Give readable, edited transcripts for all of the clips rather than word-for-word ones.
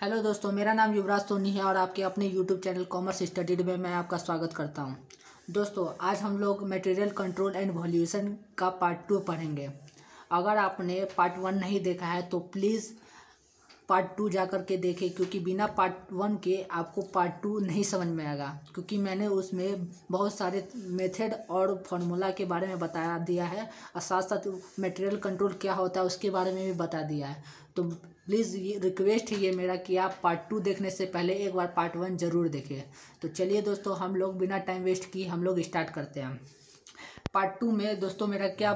Hello दोस्तों, मेरा नाम युवराज सोनी है और आपके अपने यूट्यूब चैनल कॉमर्स स्टडीड में मैं आपका स्वागत करता हूं। दोस्तों, आज हम लोग मटेरियल कंट्रोल एंड वैल्यूएशन का पार्ट 2 पढ़ेंगे। अगर आपने पार्ट 1 नहीं देखा है तो प्लीज़ पार्ट 2 जा कर के देखें, क्योंकि बिना पार्ट 1 के आपको पार्ट 2 नहीं समझ में आएगा। क्योंकि मैंने उसमें बहुत सारे मेथड और फार्मूला के बारे में बता दिया है और साथ साथ मटेरियल कंट्रोल क्या होता है उसके बारे में भी बता दिया है। तो प्लीज़ ये रिक्वेस्ट है मेरा कि आप पार्ट 2 देखने से पहले एक बार पार्ट 1 ज़रूर देखें। तो चलिए दोस्तों, हम लोग बिना टाइम वेस्ट किए हम लोग स्टार्ट करते हैं। पार्ट 2 में दोस्तों मेरा क्या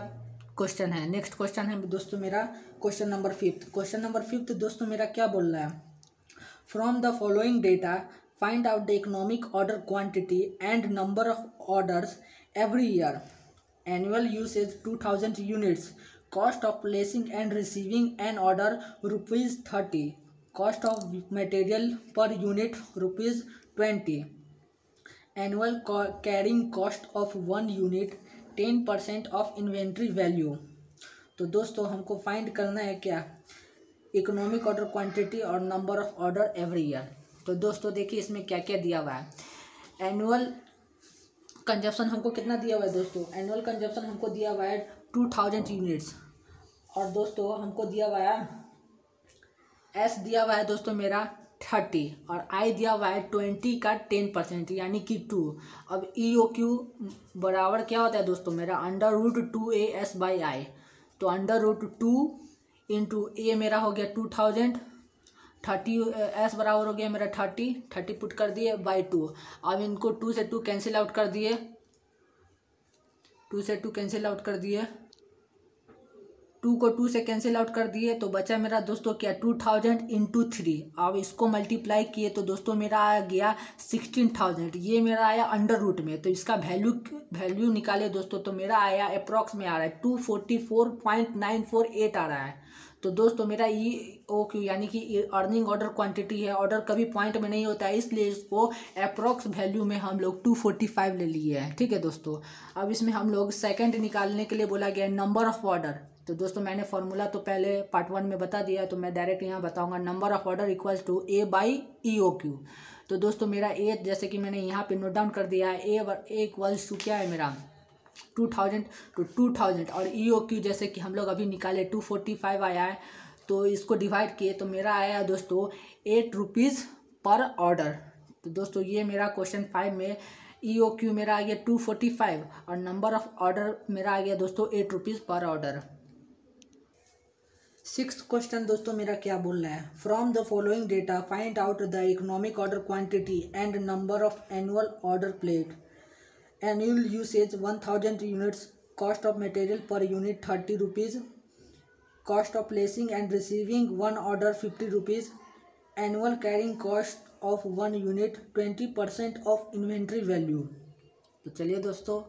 क्वेश्चन है, नेक्स्ट क्वेश्चन है दोस्तों मेरा क्वेश्चन नंबर 5 दोस्तों मेरा क्या बोल रहा है। From the following data find out the economic order quantity and number of orders every year. Annual usage 2000 units. Cost of placing and receiving N order ₹30। Cost of material per unit ₹20। Annual carrying cost of 1 unit 10% of inventory value. तो दोस्तों हमको find करना है क्या, economic order quantity और number of order every year. तो दोस्तों देखिए इसमें क्या क्या दिया हुआ है। एनुअल कंजप्शन हमको कितना दिया हुआ है दोस्तों, एनुअल कंजप्शन हमको दिया हुआ है 2000 यूनिट्स। और दोस्तों हमको दिया हुआ है एस दिया हुआ है दोस्तों मेरा 30 और आई दिया हुआ है 20 का 10% यानी कि 2। अब EOQ बराबर क्या होता है दोस्तों मेरा √2AS/I। तो √2 इंटू ए मेरा हो गया 2000, 30 एस बराबर हो गया मेरा 30 पुट कर दिए बाई 2। अब इनको 2 से 2 कैंसिल आउट कर दिए, 2 से 2 कैंसिल आउट कर दिए, 2 को 2 से कैंसिल आउट कर दिए तो बचा मेरा दोस्तों क्या 2000 इंटू 3। अब इसको मल्टीप्लाई किए तो दोस्तों मेरा आ गया 16000। ये मेरा आया अंडर रूट में, तो इसका वैल्यू निकाले दोस्तों तो मेरा आया अप्रॉक्स में आ रहा है 244.948 आ रहा है। तो दोस्तों मेरा EOQ यानी कि अर्निंग ऑर्डर क्वांटिटी है, ऑर्डर कभी पॉइंट में नहीं होता है, इसलिए इसको अप्रॉक्स वैल्यू में हम लोग 245 ले लिए हैं। ठीक है दोस्तों, अब इसमें हम लोग सेकंड निकालने के लिए बोला गया नंबर ऑफ ऑर्डर। तो दोस्तों मैंने फार्मूला तो पहले पार्ट 1 में बता दिया है, तो मैं डायरेक्ट यहाँ बताऊंगा number of order equals to A/EOQ। तो दोस्तों मेरा ए जैसे कि मैंने यहाँ पे नोट डाउन कर दिया है, ए इक्वल्स टू क्या है मेरा 2000 to 2000 और EOQ जैसे कि हम लोग अभी निकाले 245 आया है, तो इसको डिवाइड किए तो मेरा आया दोस्तों ₹8 पर ऑर्डर। तो दोस्तों ये मेरा क्वेश्चन 5 में EOQ मेरा आ गया 245 और नंबर ऑफ ऑर्डर मेरा आ गया दोस्तों ₹8 पर ऑर्डर। 6th क्वेश्चन दोस्तों मेरा क्या बोल रहा है। From the following data find out the economic order quantity and number of annual order plate. Annual usage 1000 units. Cost of material per unit ₹30. Cost of placing and receiving one order ₹50. Annual carrying cost of 1 unit 20% of inventory value। तो चलिए दोस्तों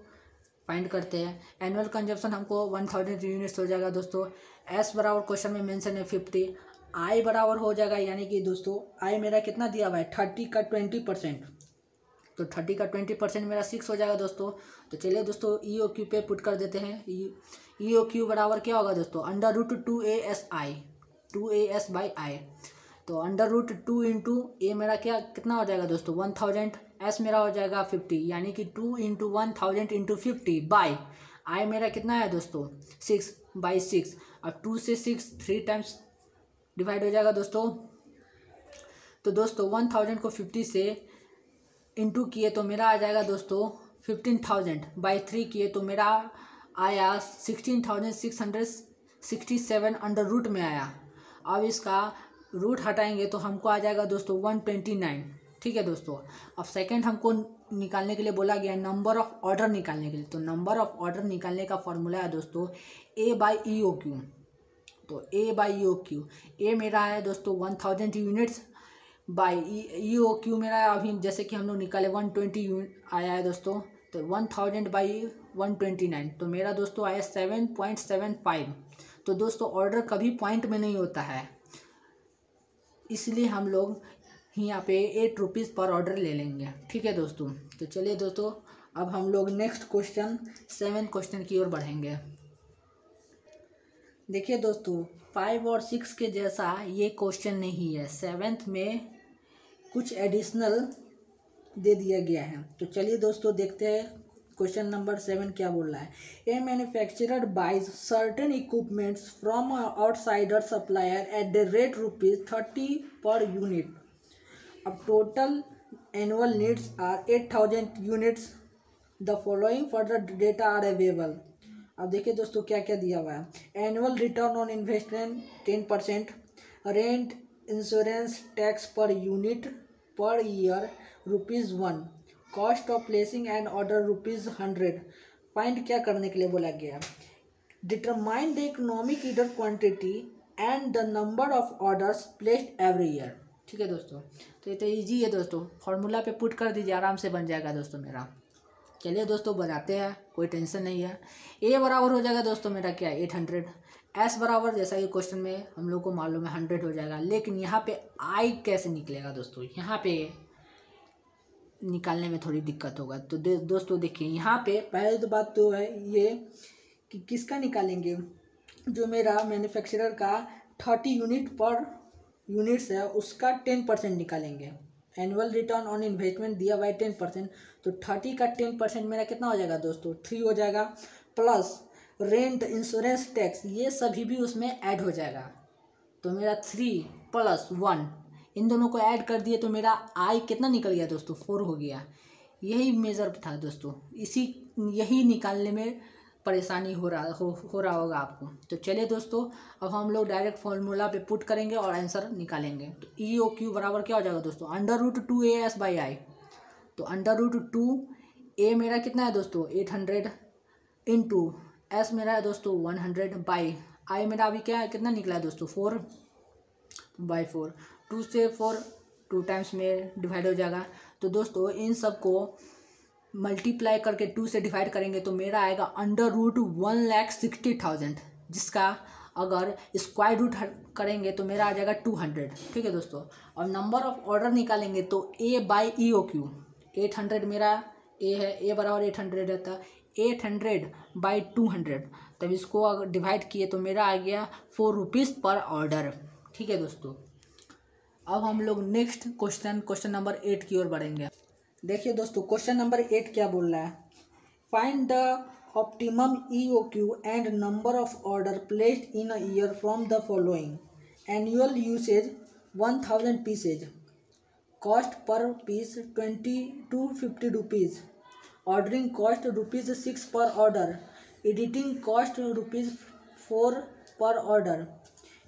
find करते हैं। Annual consumption हमको 1000 units हो जाएगा दोस्तों। S बराबर क्वेश्चन में मेंशन है 50। आई बराबर हो जाएगा यानी कि दोस्तों आई मेरा कितना दिया हुआ है 30 का 20%, तो 30 का 20% मेरा 6 हो जाएगा दोस्तों। तो चलिए दोस्तों EOQ पे पुट कर देते हैं। EOQ बराबर क्या होगा दोस्तों √2AS/I। तो √2 इंटू ए मेरा क्या कितना हो जाएगा दोस्तों 1000, एस मेरा हो जाएगा 50 यानी कि 2 इंटू 1000 इंटू 50 बाई आई मेरा कितना है दोस्तों 6/6। अब 2 से 6 3 टाइम्स डिवाइड हो जाएगा दोस्तों। तो दोस्तों 1000 को 50 से इंटू किए तो मेरा आ जाएगा दोस्तों 15000 बाई 3 किए तो मेरा आया 16667 अंडर रूट में आया। अब इसका रूट हटाएंगे तो हमको आ जाएगा दोस्तों 129। ठीक है दोस्तों, अब सेकंड हमको निकालने के लिए बोला गया नंबर ऑफ ऑर्डर निकालने के लिए। तो नंबर ऑफ ऑर्डर निकालने का फॉर्मूला है दोस्तों A/EOQ। तो A/EOQ ए मेरा है दोस्तों 1000 यूनिट्स बाई EOQ मेरा अभी जैसे कि हम लोग निकाले 120 यूनिट आया है दोस्तों, तो 1000 बाई 129 तो मेरा दोस्तों आया 7.75। तो दोस्तों ऑर्डर कभी पॉइंट में नहीं होता है, इसलिए हम लोग यहाँ पे ₹8 पर ऑर्डर ले लेंगे। ठीक है दोस्तों, तो चलिए दोस्तों अब हम लोग नेक्स्ट क्वेश्चन 7 क्वेश्चन की ओर बढ़ेंगे। देखिए दोस्तों, 5 और 6 के जैसा ये क्वेश्चन नहीं है, 7th में कुछ एडिशनल दे दिया गया है। तो चलिए दोस्तों देखते हैं क्वेश्चन नंबर 7 क्या बोल रहा है। A manufacturer buys certain equipments from outsider supplier at the rate ₹30 per unit. अब total annual needs are 8000 units. The following further data are available. अब देखिए दोस्तों क्या क्या दिया हुआ है। Annual return on investment 10%, rent insurance tax per unit per year ₹1, cost of placing and order ₹100। Find क्या करने के लिए बोला गया, determine the economic order quantity and the number of orders placed every year. ठीक है दोस्तों, तो ये तो ईजी है दोस्तों, फॉर्मूला पे पुट कर दीजिए, आराम से बन जाएगा दोस्तों मेरा। चलिए दोस्तों बनाते हैं, कोई टेंशन नहीं है। ए बराबर हो जाएगा दोस्तों मेरा क्या है 800। एस बराबर जैसा कि क्वेश्चन में हम लोग को मालूम है 100 हो जाएगा, लेकिन यहाँ पे आई कैसे निकलेगा दोस्तों, यहाँ पे निकालने में थोड़ी दिक्कत होगा। तो दोस्तों देखिए यहाँ पे पहले तो बात तो है ये कि किसका निकालेंगे, जो मेरा मैन्युफैक्चरर का 30 यूनिट पर यूनिट्स है उसका 10% निकालेंगे। एनुअल रिटर्न ऑन इन्वेस्टमेंट दिया हुआ है 10%, तो 30 का 10% मेरा कितना हो जाएगा दोस्तों 3 हो जाएगा, प्लस रेंट इंश्योरेंस टैक्स ये सभी भी उसमें ऐड हो जाएगा। तो मेरा 3 + 1 इन दोनों को ऐड कर दिए तो मेरा आई कितना निकल गया दोस्तों 4 हो गया। यही मेजर था दोस्तों, यही निकालने में परेशानी हो रहा होगा आपको। तो चलिए दोस्तों अब हम लोग डायरेक्ट फॉर्मूला पे पुट करेंगे और आंसर निकालेंगे। तो EOQ बराबर क्या हो जाएगा दोस्तों √2AS/I। तो √2A मेरा कितना है दोस्तों 800 इंटू एस मेरा है दोस्तों 100 बाई आई मेरा अभी क्या है कितना निकला है दोस्तों 4/4। 2 से 4 2 टाइम्स में डिवाइड हो जाएगा। तो दोस्तों इन सब को मल्टीप्लाई करके 2 से डिवाइड करेंगे तो मेरा आएगा √1,60,000, जिसका अगर स्क्वायर रूट करेंगे तो मेरा आ जाएगा 200। ठीक है दोस्तों, और नंबर ऑफ ऑर्डर निकालेंगे तो A/EOQ 800 मेरा ए है, ए बराबर 800 रहता है, 800/200, तब इसको अगर डिवाइड किए तो मेरा आ गया ₹4 पर ऑर्डर। ठीक है दोस्तों, अब हम लोग नेक्स्ट क्वेश्चन नंबर 8 की ओर बढ़ेंगे। देखिए दोस्तों क्वेश्चन नंबर 8 क्या बोल रहा है, find the optimum EOQ and number of order placed in a year from the following. Annual usage 1000 pieces, cost per piece 20 to 50 rupees, ordering cost ₹6 per order, editing cost ₹4 per order,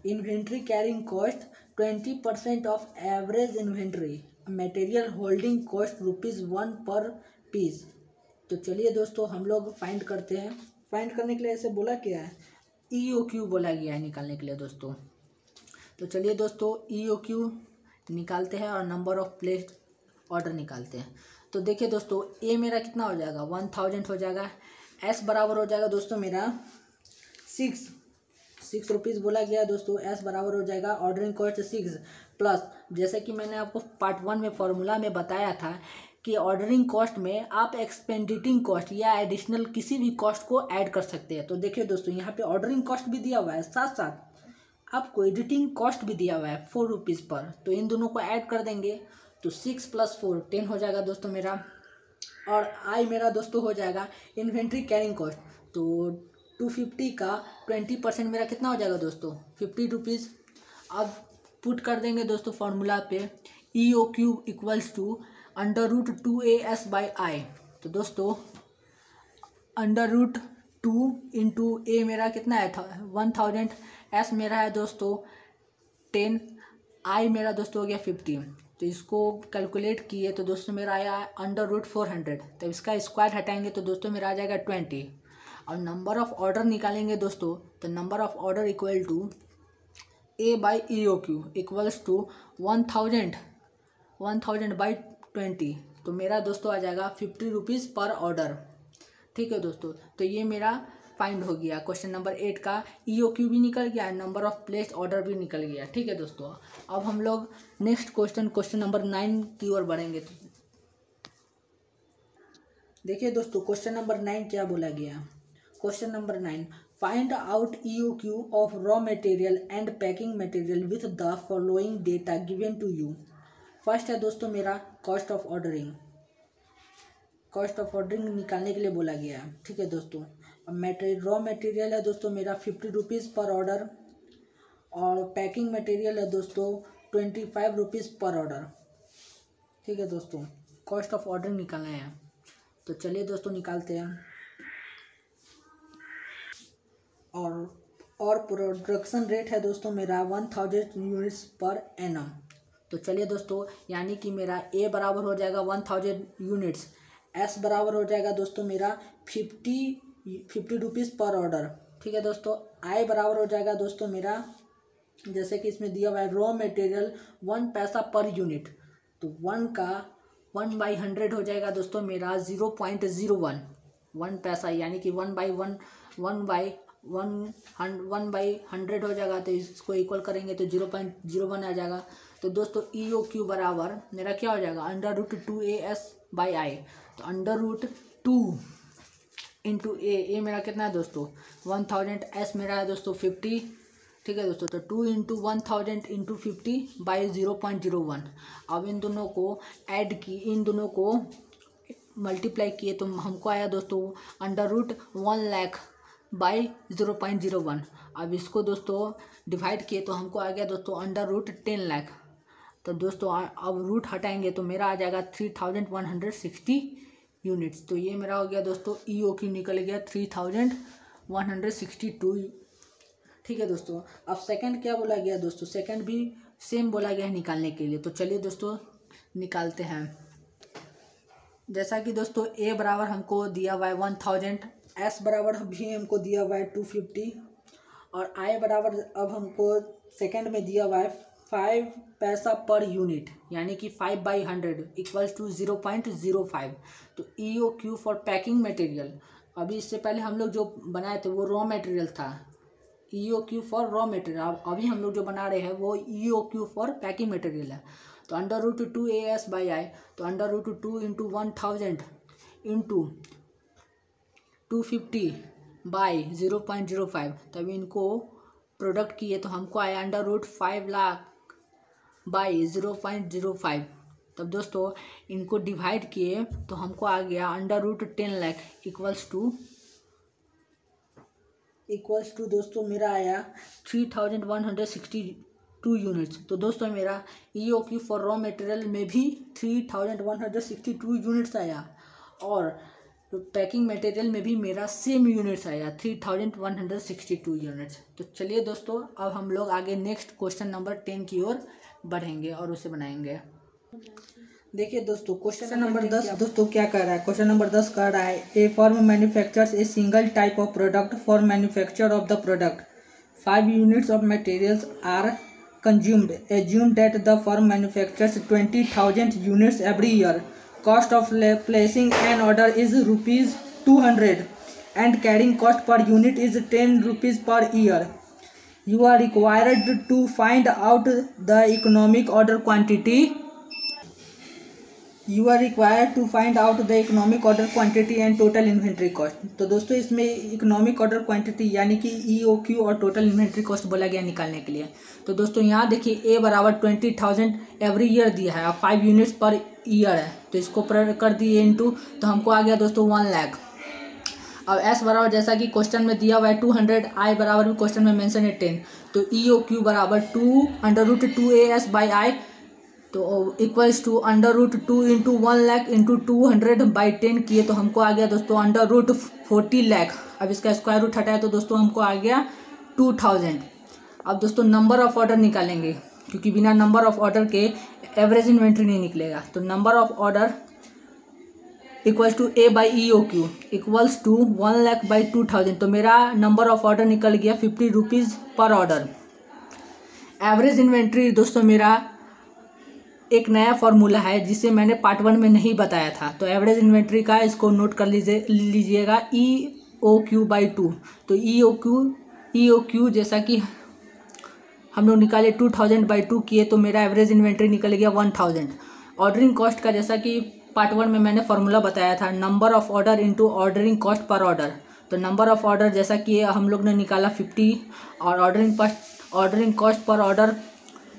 inventory carrying cost 20% of average inventory, material holding cost ₹1 per piece. तो चलिए दोस्तों हम लोग find करते हैं। Find करने के लिए ऐसे बोला क्या है, EOQ बोला गया है निकालने के लिए दोस्तों। तो चलिए दोस्तों EOQ निकालते हैं और नंबर ऑफ प्लेस्ड ऑर्डर निकालते हैं। तो देखिए दोस्तों ए मेरा कितना हो जाएगा 1000 हो जाएगा। एस बराबर हो जाएगा दोस्तों मेरा 6 रुपीज़ बोला गया दोस्तों। एस बराबर हो जाएगा ऑर्डरिंग कॉस्ट 6 प्लस, जैसे कि मैंने आपको पार्ट 1 में फॉर्मूला में बताया था कि ऑर्डरिंग कॉस्ट में आप एक्सपेंडिटिंग कॉस्ट या एडिशनल किसी भी कॉस्ट को ऐड कर सकते हैं। तो देखिए दोस्तों यहाँ पे ऑर्डरिंग कॉस्ट भी दिया हुआ है, साथ साथ आपको एडिटिंग कॉस्ट भी दिया हुआ है ₹4 पर। तो इन दोनों को ऐड कर देंगे तो 6 + 4 10 हो जाएगा दोस्तों मेरा। और आई मेरा दोस्तों हो जाएगा इन्वेंट्री कैरिंग कॉस्ट, तो 250 का 20% मेरा कितना हो जाएगा दोस्तों 50 रुपीज़। अब पुट कर देंगे दोस्तों फार्मूला पे EOQ = √2AS/I। तो दोस्तों √2 इंटू ए मेरा कितना है 1000, एस मेरा है दोस्तों 10, आई मेरा दोस्तों हो गया 50। तो इसको कैलकुलेट किए तो दोस्तों मेरा आया √400। तो इसका स्क्वायर हटाएंगे तो दोस्तों मेरा आ जाएगा 20। और नंबर ऑफ ऑर्डर निकालेंगे दोस्तों, तो number of order equal to A/EOQ = 1000/20। तो मेरा दोस्तों आ जाएगा ₹50 पर ऑर्डर। ठीक है दोस्तों, तो ये मेरा फाइंड हो गया क्वेश्चन नंबर 8 का। EOQ भी निकल गया, नंबर ऑफ प्लेस्ड ऑर्डर भी निकल गया। ठीक है दोस्तों, अब हम लोग नेक्स्ट क्वेश्चन नंबर 9 की ओर बढ़ेंगे। देखिए दोस्तों क्वेश्चन नंबर 9 क्या बोला गया। Question number 9, find out EOQ of raw material and packing material with the following data given to you. First है दोस्तों मेरा cost of ordering. Cost of ordering निकालने के लिए बोला गया है, ठीक है दोस्तों। अब रॉ मटेरियल है दोस्तों मेरा 50 रुपीज़ पर ऑर्डर, और पैकिंग मटेरियल है दोस्तों 25 रुपीज़ पर ऑर्डर, ठीक है दोस्तों। कॉस्ट ऑफ ऑर्डरिंग निकालना है, तो चलिए दोस्तों निकालते हैं। और प्रोडक्शन रेट है दोस्तों मेरा 1000 यूनिट्स पर एनम। तो चलिए दोस्तों, यानी कि मेरा ए बराबर हो जाएगा 1000 यूनिट्स, एस बराबर हो जाएगा दोस्तों मेरा 50 रुपीज़ पर ऑर्डर, ठीक है दोस्तों। आई बराबर हो जाएगा दोस्तों मेरा, जैसे कि इसमें दिया हुआ है रॉ मटेरियल 1 पैसा पर यूनिट, तो 1 का 1/100 हो जाएगा दोस्तों मेरा 0.01 1 पैसा, यानी कि 1/100 हो जाएगा, तो इसको इक्वल करेंगे तो 0.01 आ जाएगा। तो दोस्तों EOQ बराबर मेरा क्या हो जाएगा √2AS/I। तो √2 इंटू ए मेरा कितना है दोस्तों 1000, एस मेरा है दोस्तों 50, ठीक है दोस्तों। तो 2 इंटू 1000 इंटू 50/0.01। अब इन दोनों को ऐड की, इन दोनों को मल्टीप्लाई किए तो हमको आया दोस्तों √1 लाख बाई 0.01। अब इसको दोस्तों डिवाइड किए तो हमको आ गया दोस्तों √10 लाख। तो दोस्तों अब रूट हटाएंगे तो मेरा आ जाएगा 3160 यूनिट्स। तो ये मेरा हो गया दोस्तों EOQ निकल गया 3162, ठीक है दोस्तों। अब सेकंड क्या बोला गया दोस्तों, सेकंड भी सेम बोला गया है निकालने के लिए। तो चलिए दोस्तों निकालते हैं। जैसा कि दोस्तों ए बराबर हमको दिया हुआ है 1000, एस बराबर भी हमको दिया हुआ है 250, और आई बराबर अब हमको सेकंड में दिया हुआ है 5 पैसा पर यूनिट, यानी कि 5/100 इक्वल्स टू 0.05। तो EOQ फॉर पैकिंग मटेरियल, अभी इससे पहले हम लोग जो बनाए थे वो रॉ मटेरियल था, EOQ फॉर रॉ मटेरियल। अभी हम लोग जो बना रहे हैं वो EOQ फॉर पैकिंग मटेरियल है। तो √2AS/I, तो √2 इंटू 1000 इंटू 250/0.05। तब इनको प्रोडक्ट किए तो हमको आया √5 लाख बाई 0.05। तब दोस्तों इनको डिवाइड किए तो हमको आ गया √10 लाख इक्वल्स टू दोस्तों मेरा आया 3162 यूनिट्स। तो दोस्तों मेरा EOQ फॉर रॉ मटेरियल में भी 3162 यूनिट्स आया, और तो पैकिंग मटेरियल में भी मेरा सेम यूनिट्स आया 3162 यूनिट्स। तो चलिए दोस्तों अब हम लोग आगे नेक्स्ट क्वेश्चन नंबर 10 की ओर बढ़ेंगे और उसे बनाएंगे। देखिए दोस्तों क्वेश्चन नंबर 10 दोस्तों क्या कर रहा है, क्वेश्चन नंबर 10 कर रहा है a firm manufactures a single type of product for manufacture of the product 5 units of materials are consumed. Assume that the firm manufactures 20,000 units every year. Cost of placing an order is ₹200 and carrying cost per unit is 10 rupees per year. You are required to find out the economic order quantity. You are required to find out the economic order quantity and total inventory cost. तो दोस्तों इसमें economic order quantity यानी कि EOQ और total inventory cost बोला गया निकालने के लिए। तो दोस्तों यहाँ देखिए ए बराबर 20,000 एवरी ईयर दिया है, अब 5 यूनिट्स पर ईयर है, तो इसको कर दिए इनटू, तो हमको आ गया दोस्तों 1 लाख। अब एस बराबर जैसा कि क्वेश्चन में दिया हुआ है 200, आई बराबर भी क्वेश्चन में मेंशन है 10, तो EOQ बराबर 2√2AS/I, तो equals to √2 into 1 lakh into 200/10 किए तो हमको आ गया दोस्तों √40 लाख। अब इसका स्क्वायर रूट हटाया तो दोस्तों हमको आ गया 2000। अब दोस्तों नंबर ऑफ ऑर्डर निकालेंगे, क्योंकि बिना नंबर ऑफ ऑर्डर के एवरेज इन्वेंट्री नहीं निकलेगा। तो number of order equals to A/EOQ equals to 1 लाख/2000। तो मेरा नंबर ऑफ ऑर्डर निकल गया 50 रुपीज़ पर ऑर्डर। एवरेज इन्वेंट्री दोस्तों मेरा एक नया फॉर्मूला है जिसे मैंने पार्ट 1 में नहीं बताया था। तो एवरेज इन्वेंट्री का इसको नोट कर लीजिएगा EOQ/2। तो EOQ जैसा कि हम लोग निकाले 2000/2 किए तो मेरा एवरेज इन्वेंट्री निकल गया 1000। ऑर्डरिंग कॉस्ट का जैसा कि पार्ट 1 में मैंने फॉर्मूला बताया था, number of order into ordering cost per order. तो नंबर ऑफ ऑर्डर जैसा कि हम लोग ने निकाला 50 और ordering cost per order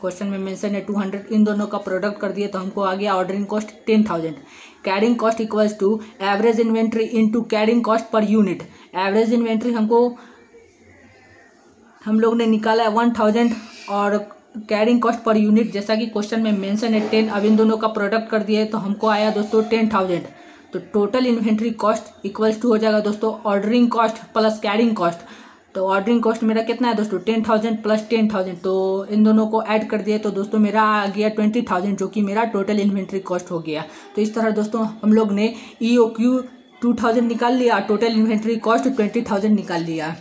question में मेंशन है 200, इन दोनों का प्रोडक्ट कर दिए तो हमको आ गया ordering cost 10,000। Carrying cost equals to average inventory into carrying cost per unit. Average inventory हम लोग ने निकाला है 1000 और कैरिंग कॉस्ट पर यूनिट जैसा कि क्वेश्चन में मेंशन है 10, अब इन दोनों का प्रोडक्ट कर दिए तो हमको आया दोस्तों 10,000। तो total inventory cost equals to हो जाएगा दोस्तों ordering cost plus carrying cost. तो ऑर्डरिंग कॉस्ट मेरा कितना है दोस्तों 10,000 प्लस 10,000, तो इन दोनों को ऐड कर दिए तो दोस्तों मेरा आ गया 20,000 जो कि मेरा टोटल इन्वेंट्री कॉस्ट हो गया। तो इस तरह दोस्तों हम लोग ने EOQ 2000 निकाल लिया, टोटल इन्वेंट्री कॉस्ट 20,000 निकाल लिया।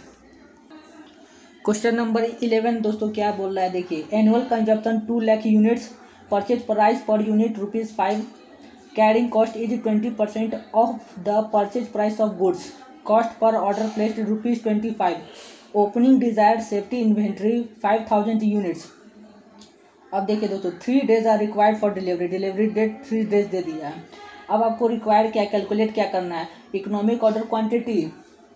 क्वेश्चन नंबर 11 दोस्तों क्या बोल रहा है देखिए, annual consumption 2 lakh units, purchase price per unit ₹5, carrying cost is 20% of the purchase price of goods, cost per order placed ₹25, opening desired safety inventory 5,000 units. अब देखिए दोस्तों 3 days are required for delivery date 3 days दे दिया है। अब आपको required calculate क्या करना है, economic order quantity,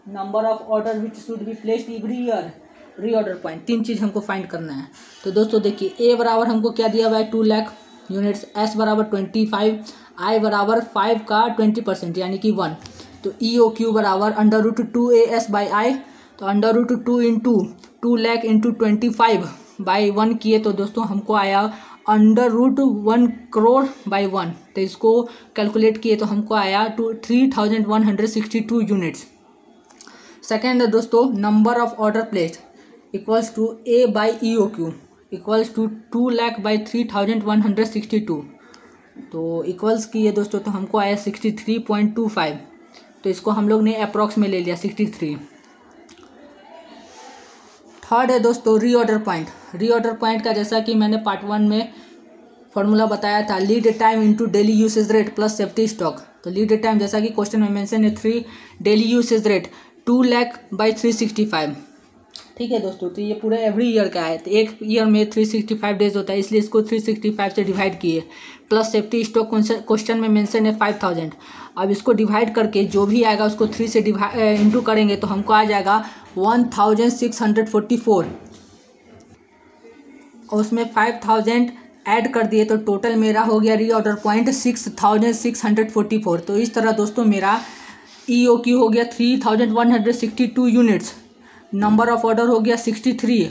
number of order which should be placed every year, reorder point, 3 चीज़ हमको फाइंड करना है। तो दोस्तों देखिए ए बराबर हमको क्या दिया हुआ है 2 लाख यूनिट्स, एस बराबर 25, आई बराबर 5 का 20% यानी कि 1, तो EOQ बराबर √2AS/I, तो √2 इंटू 2 लाख इंटू 25/1 किए तो दोस्तों हमको आया √1 crore by 1, तो इसको कैलकुलेट किए तो हमको आया 3,162 यूनिट्स। सेकेंड है दोस्तों number of order placed equals to A/EOQ equals to 2 lakh by 3,162, तो इक्वल्स किए दोस्तों तो हमको आया 63.25, तो इसको हम लोग ने अप्रॉक्स में ले लिया 63। थर्ड है दोस्तों रीऑर्डर पॉइंट। रीऑर्डर पॉइंट का जैसा कि मैंने पार्ट 1 में फॉर्मूला बताया था, lead time into daily usage rate plus safety stock. तो लीड टाइम जैसा कि क्वेश्चन में मेंशन है 3, daily usage rate 2 lakh by 365। ठीक है दोस्तों, तो ये पूरा एवरी ईयर का है, तो एक ईयर में 365 डेज होता है, इसलिए इसको 365 से डिवाइड किए, प्लस सेफ्टी स्टॉक क्वेश्चन में मेंशन है 5,000। अब इसको डिवाइड करके जो भी आएगा उसको 3 से इंटू करेंगे तो हमको आ जाएगा 1,644, और उसमें 5,000 ऐड कर दिए तो टोटल मेरा हो गया रीऑर्डर पॉइंट 6,644। तो इस तरह दोस्तों मेरा EOQ हो गया 3,162 यूनिट्स, नंबर ऑफ ऑर्डर हो गया 63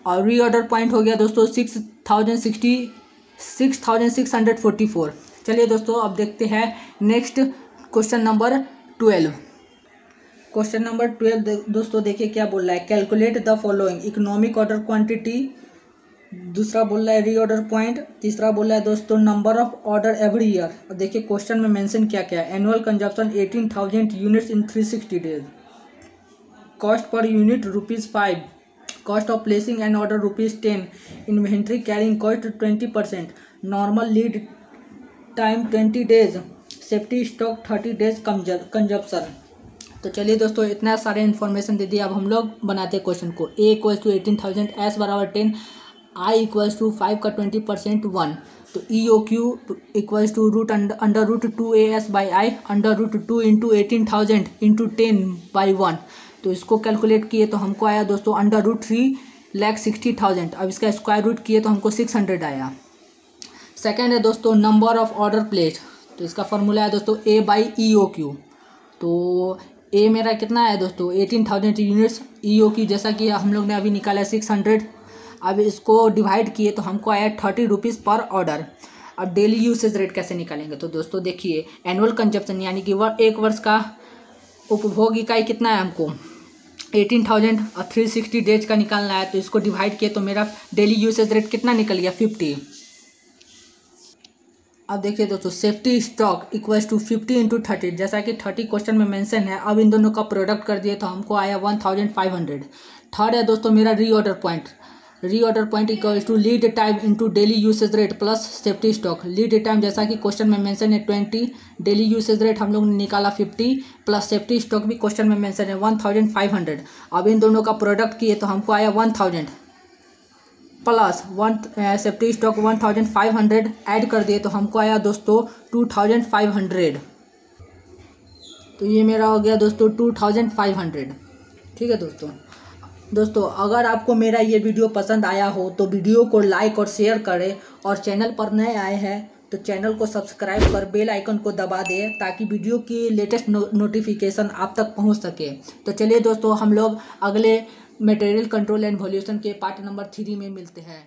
और रीऑर्डर पॉइंट हो गया दोस्तों 6,644। चलिए दोस्तों अब देखते हैं next question number 12। Question number 12 दोस्तों देखिए क्या बोल रहा है, calculate the following, economic order quantity, दूसरा बोल रहा है रीऑर्डर पॉइंट, तीसरा बोल रहा है दोस्तों number of order every year. और देखिए क्वेश्चन में मेंशन क्या क्या है, annual consumption 18,000 units in 360 days, cost per unit ₹5, cost of placing an order ₹10, inventory carrying cost 20%, normal lead time 20 days, safety stock 30 days consumption. तो चलिए दोस्तों इतना सारे इन्फॉर्मेशन दे दिया, अब हम लोग बनाते हैं क्वेश्चन को। A इक्वल्स टू 18,000, S बराबर 10, I इक्वल्स टू 5 का 20% 1, तो EOQ equals to √2AS/I √2 into 18,000 into 10/1, तो इसको कैलकुलेट किए तो हमको आया दोस्तों √3,60,000। अब इसका स्क्वायर रूट किए तो हमको 600 आया। सेकेंड है दोस्तों नंबर ऑफ ऑर्डर प्लेस्ड, तो इसका फॉर्मूला है दोस्तों A/EOQ। तो A मेरा कितना है दोस्तों 18,000 यूनिट्स, EOQ जैसा कि हम लोग ने अभी निकाला 600। अब इसको डिवाइड किए तो हमको आया 30 रुपीज़ पर ऑर्डर। अब डेली यूसेज रेट कैसे निकालेंगे, तो दोस्तों देखिए एनुअल कंजप्शन यानी कि एक वर्ष का उपभोग इकाई कितना है, हमको 18,000 और 360 डेज का निकालना है, तो इसको डिवाइड किए तो मेरा डेली यूसेज रेट कितना निकल गया 50। अब देखिए दोस्तों safety stock equals to 50 into 30, जैसा कि 30 क्वेश्चन में मेंशन है। अब इन दोनों का प्रोडक्ट कर दिए तो हमको आया 1,500। थर्ड है दोस्तों मेरा reorder point, reorder point equals to lead time into daily usage rate plus safety stock. Lead time जैसा कि क्वेश्चन में मेंशन है 20, डेली यूसेज रेट हम लोग ने निकाला 50, प्लस सेफ्टी स्टॉक भी क्वेश्चन में मेंशन है 1,500। अब इन दोनों का प्रोडक्ट किए तो हमको आया 1,000 प्लस सेफ्टी स्टॉक 1,500 ऐड कर दिए तो हमको आया दोस्तों 2,500। तो ये मेरा हो गया दोस्तों 2500। ठीक है दोस्तों अगर आपको मेरा ये वीडियो पसंद आया हो तो वीडियो को लाइक और शेयर करें, और चैनल पर नए आए हैं तो चैनल को सब्सक्राइब कर बेल आइकन को दबा दें ताकि वीडियो की लेटेस्ट नोटिफिकेशन आप तक पहुंच सके। तो चलिए दोस्तों, हम लोग अगले मटेरियल कंट्रोल एंड वॉल्यूशन के पार्ट नंबर 3 में मिलते हैं।